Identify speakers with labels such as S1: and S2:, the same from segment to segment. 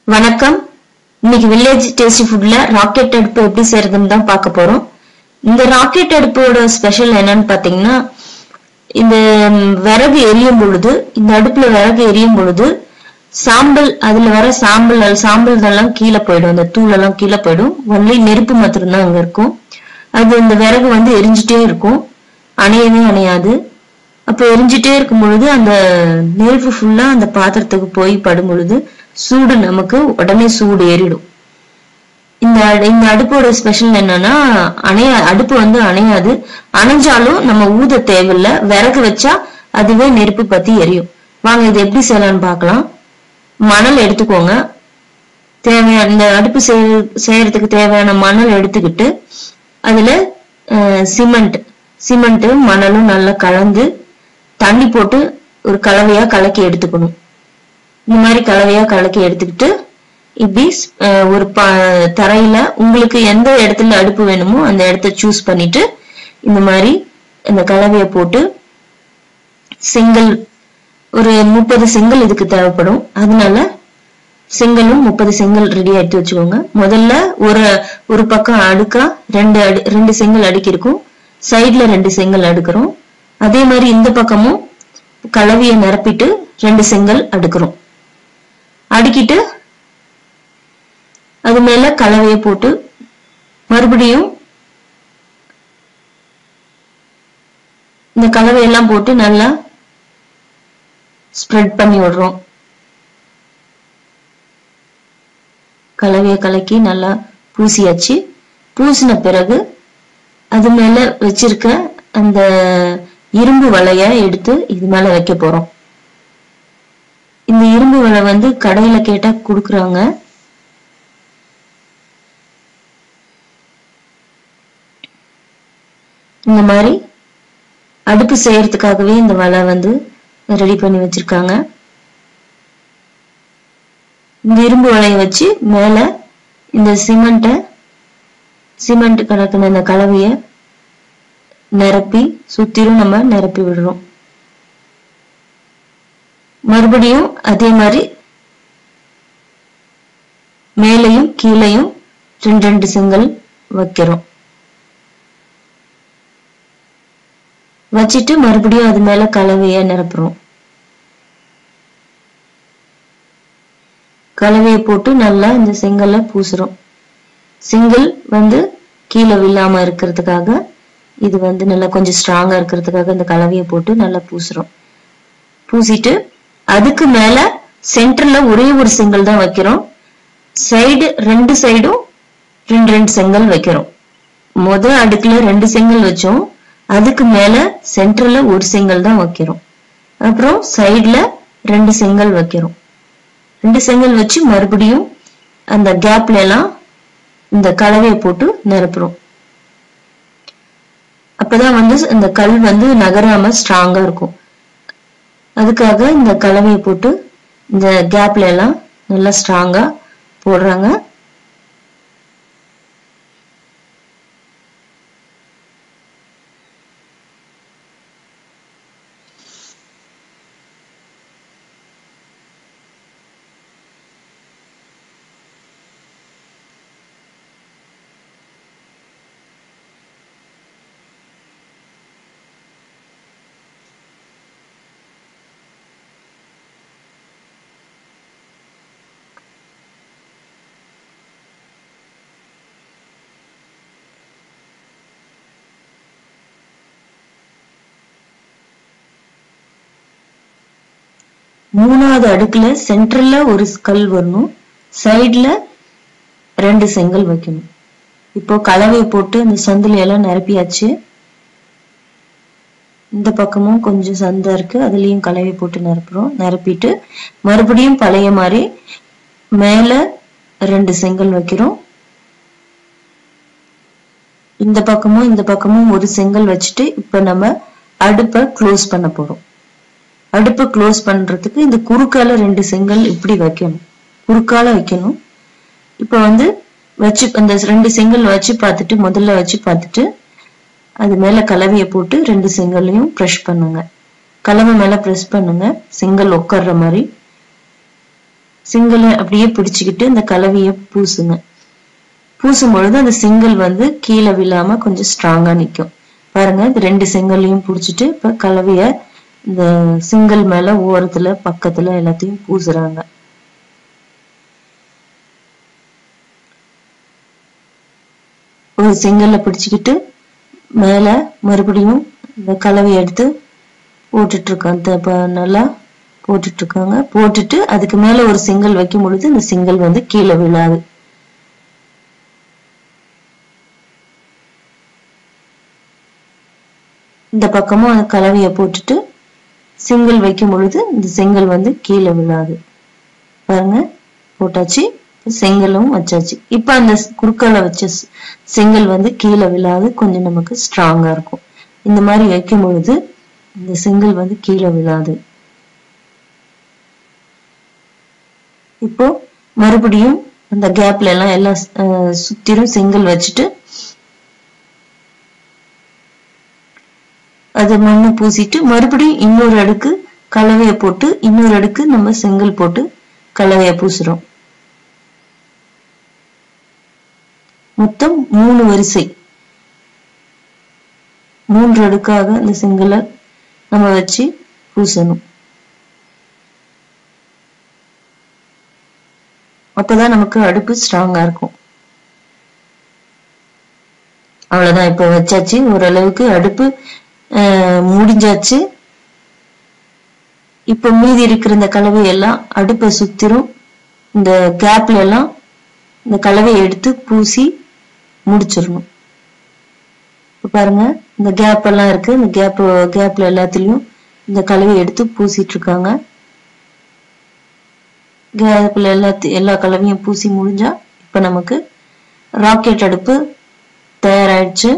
S1: வணக்கம். இன்னைக்கு village tasty ஃபுட்ல ராக்கெட் அடுப்பு எப்படி செய்யறதுன்னு தான் பார்க்க போறோம். இந்த ராக்கெட் அடுப்போட ஸ்பெஷல் என்னன்னு பாத்தீங்கன்னா, இந்த விறகு எரியும் பொழுது, இந்த அடுப்புல விறகு எரியும் பொழுது சாம்பல், அதுல வர சாம்பல் எல்லாம் கீழே போயிடும், அந்த தூள் எல்லாம் கீழே போயிடும். ஒன்லி நெருப்பு மாத்திரம் தான் அங்க இருக்கும். அது இந்த விறகு எரிஞ்சிட்டே இருக்கும், அணையவே அணையாது. அப்ப எரிஞ்சிட்டே இருக்கும் பொழுது அந்த நெருப்பு ஃபுல்லா அந்த பாத்திரத்துக்கு போய் படும் பொழுது சூடு நமக்கு உடனே சூடு ஏறிடும். இந்த அடுப்போட ஸ்பெஷல் என்னன்னா, அடுப்பு அணையாது. அணைஞ்சாலும் நம்ம ஊத தேவையில்ல, விறகு வச்சா அதுவே நெருப்பு பத்தி எரியும். வாங்க இது எப்படி செய்யலாம்னு பார்க்கலாம். மணல் எடுத்துக்கோங்க. தேவையான இந்த அடுப்பு செய்யறதுக்கு தேவையான மணல் எடுத்துக்கிட்டு அதுல சிமெண்ட் மணலும் நல்லா கலந்து தண்ணி போட்டு ஒரு கலவையா கலக்கி எடுத்துக்கணும். இந்த மாதிரி கலவையா கலக்கி எடுத்துக்கிட்டு இப்படி ஒரு தரையில உங்களுக்கு எந்த இடத்துல அடுப்பு வேணுமோ அந்த இடத்த சூஸ் பண்ணிட்டு இந்த மாதிரி இந்த கலவையை போட்டு செங்கல் ஒரு 30 செங்கல் இதுக்கு தேவைப்படும். அதனால செங்கலும் 30 செங்கல் ரெடியா எடுத்து வச்சுக்கோங்க. முதல்ல ஒரு பக்கம் அடுக்கா ரெண்டு செங்கல் அடுக்கி இருக்கும், சைட்ல 2 செங்கல் அடுக்கிறோம். அதே மாதிரி இந்த பக்கமும் கலவையை நிரப்பிட்டு 2 செங்கல் அடுக்கிறோம். அடுக்கிட்டு அது மேல கலவையை போட்டு மறுபடியும் இந்த கலவையெல்லாம் போட்டு நல்லா ஸ்ப்ரெட் பண்ணி விடுறோம். கலவையை கலக்கி நல்லா பூசியாச்சு. பூசின பிறகு அது மேல வச்சிருக்க அந்த இரும்பு வலைய எடுத்து இது மேல வைக்க போறோம். இந்த இரும்பு வலை கடையில கேட்டா குடுக்குறாங்க. இந்த மாதிரி அடுப்பு செய்யறதுக்காகவே இந்த வலை ரெடி பண்ணி வச்சிருக்காங்க. இந்த இரும்பு வலையை வச்சு மேல இந்த சிமெண்ட் கலக்கின இந்த கலவைய நிரப்பி சுத்திலும் நம்ம நிரப்பி விடுறோம். மறுபடியும் அதே மாதிரி மேலையும் கீழையும் 2 செங்கல் வைக்கிறோம். வச்சிட்டு மறுபடியும் அது மேல கலவைய நிரப்புறோம். கலவையை போட்டு நல்லா இந்த செங்கல்ல பூசுறோம். செங்கல் கீழே விழாம இருக்கிறதுக்காக, இது நல்லா கொஞ்சம் ஸ்ட்ராங்கா இருக்கிறதுக்காக இந்த கலவையை போட்டு நல்லா பூசுறோம். பூசிட்டு அதுக்கு மேல சென்டர்ல ஒரே ஒரு செங்கல் தான் வைக்கிறோம். ரெண்டு சைடும் 2 செங்கல் வைக்கிறோம். அடுக்குல 2 செங்கல் வச்சோம், அதுக்கு மேல சென்டர்ல ஒரு செங்கல் தான் வைக்கிறோம். அப்புறம் சைடுல 2 செங்கல் வைக்கிறோம். 2 செங்கல் வச்சு மறுபடியும் அந்த கேப்ல எல்லாம் இந்த கலவையை போட்டு நிரப்புறோம். அப்பதான் இந்த கல் நகராம ஸ்ட்ராங்கா இருக்கும். அதுக்காக இந்த கலவையை போட்டு இந்த கேப்ல எல்லாம் நல்லா ஸ்ட்ராங்கா போடுறாங்க. மூணாவது அடுக்குல சென்டர்ல ஒரு கல் வரணும், சைடுல 2 செங்கல் வைக்கணும். இப்போ கலவையை போட்டு இந்த சந்தில எல்லாம் நிரப்பியாச்சு. இந்த பக்கமும் கொஞ்சம் சந்தா இருக்கு, அதுலயும் கலவை போட்டு நிரப்புறோம். நிரப்பிட்டு மறுபடியும் பழைய மாதிரி மேல 2 செங்கல் வைக்கிறோம். இந்த பக்கமும் ஒரு செங்கல் வச்சுட்டு இப்ப நம்ம அடுப்பை க்ளோஸ் பண்ண போறோம். அடுப்பு க்ளோஸ் பண்றதுக்கு இந்த குறுக்கால 2 செங்கல் இப்படி வைக்கணும், குறுக்கால வைக்கணும். இப்ப வச்சு அந்த 2 செங்கல் வச்சு பார்த்துட்டு முதல்ல வச்சு பார்த்துட்டு அது மேல கலவையை போட்டு 2 செங்கல்லையும் பிரஷ் பண்ணுங்க. கலவை மேல பிரஸ் பண்ணுங்க, செங்கல் உட்கார்ற மாதிரி. செங்கலை அப்படியே பிடிச்சுக்கிட்டு இந்த கலவையை பூசுங்க. பூசும் பொழுது அந்த செங்கல் வந்து கீழே விழாம கொஞ்சம் ஸ்ட்ராங்கா நிக்கும். பாருங்க, இந்த 2 செங்கல்லையும் புடிச்சிட்டு இப்ப கலவைய இந்த செங்கல் மேல ஓரத்துல பக்கத்துல எல்லாத்தையும் பூசுறாங்க. ஒரு செங்கல்ல பிடிச்சுக்கிட்டு மேல மறுபடியும் இந்த கலவையை எடுத்து போட்டுட்டு இருக்காங்க. நல்லா போட்டுட்டு இருக்காங்க. போட்டுட்டு அதுக்கு மேல ஒரு செங்கல் வைக்கும் பொழுது இந்த செங்கல் வந்து கீழே விழாது. இந்த பக்கமும் அந்த கலவையை போட்டுட்டு செங்கல் வைக்கும் பொழுது இந்த செங்கல் வந்து கீழே விழாது. பாருங்க, போட்டாச்சு. செங்கலும் வச்சாச்சு. இப்ப அந்த குறுக்கால வச்ச செங்கல் வந்து கீழே விழாது, கொஞ்சம் நமக்கு ஸ்ட்ராங்கா இருக்கும். இந்த மாதிரி வைக்கும் பொழுது இந்த செங்கல் வந்து கீழே விழாது. இப்போ மறுபடியும் அந்த கேப்ல எல்லாம் சுத்திரும் செங்கல் வச்சுட்டு அது மண்ணு பூசிட்டு மறுபடியும் இன்னொரு அடுக்கு கலவையை போட்டு இன்னொரு அடுக்கு நம்ம செங்கல் போட்டு கலவையை பூசுறோம். மொத்தம் 3 வரிசை, 3 அடுக்காக இந்த செங்கலை நம்ம வச்சு பூசணும். அப்பதான் நமக்கு அடுப்பு ஸ்ட்ராங்கா இருக்கும். அவ்வளவுதான், இப்ப வச்சாச்சு. ஓரளவுக்கு அடுப்பு முடிஞ்சாச்சு. இப்ப மீதி இருக்கிற இந்த கலவையெல்லாம் அடுப்பை சுத்திரும் இந்த கேப்ல எல்லாம் இந்த கலவையை எடுத்து பூசி முடிச்சிடணும். பாருங்க, இந்த கேப் எல்லாம் இருக்கு. இந்த கேப்ல எல்லாத்துலயும் இந்த கலவையை எடுத்து பூசிட்டு இருக்காங்க. கேப்ல எல்லா கலவையும் பூசி முடிஞ்சா இப்ப நமக்கு ராக்கெட் அடுப்பு தயாராயிடுச்சு.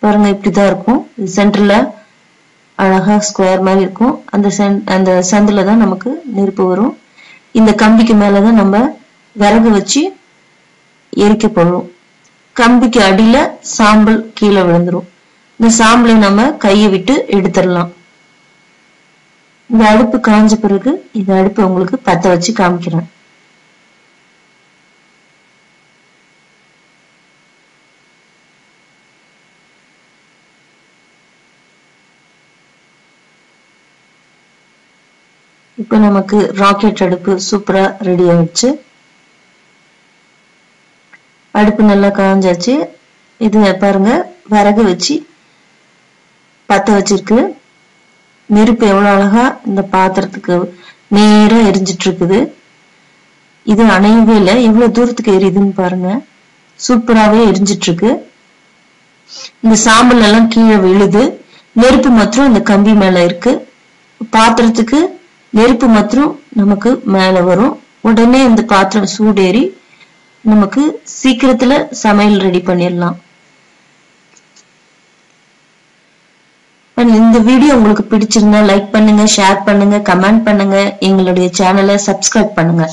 S1: பாருங்க, இப்படிதான் இருக்கும். சென்டர்ல அழகா ஸ்கொயர் மாதிரி இருக்கும். அந்த சந்தில தான் நமக்கு நெருப்பு வரும். இந்த கம்பிக்கு மேலதான் நம்ம விறகு வச்சு எரிக்க போடுறோம். கம்பிக்கு அடியில சாம்பல் கீழே விழுந்துரும். இந்த சாம்பலை நம்ம கையை விட்டு எடுத்துடலாம். இந்த அடுப்பு காஞ்ச பிறகு இந்த அடுப்பு உங்களுக்கு பத்த வச்சு காமிக்கிறேன். இப்ப நமக்கு ராக்கெட் அடுப்பு சூப்பரா ரெடி ஆயிடுச்சு. அடுப்பு நல்லா காஞ்சாச்சு. இது பாருங்க, விறகு வச்சு பத்த வச்சிருக்கு. நெருப்பு எவ்வளவு அழகா இந்த பாத்திரத்துக்கு நேரா எரிஞ்சிட்டு இருக்குது. இது அணையவே இல்லை. எவ்வளவு தூரத்துக்கு எரியுதுன்னு பாருங்க. சூப்பராவே எரிஞ்சிட்டு இருக்கு. இந்த சாம்பல் எல்லாம் கீழே விழுது. நெருப்பு மாத்திரம் இந்த கம்பி மேல இருக்கு. பாத்திரத்துக்கு நெருப்பு மாத்திரம் நமக்கு மேல வரும். உடனே இந்த பாத்திரம் சூடேறி நமக்கு சீக்கிரத்துல சமையல் ரெடி பண்ணிடலாம். இந்த வீடியோ உங்களுக்கு பிடிச்சிருந்தா லைக் பண்ணுங்க, ஷேர் பண்ணுங்க, கமெண்ட் பண்ணுங்க. எங்களுடைய சேனலை சப்ஸ்கிரைப் பண்ணுங்க.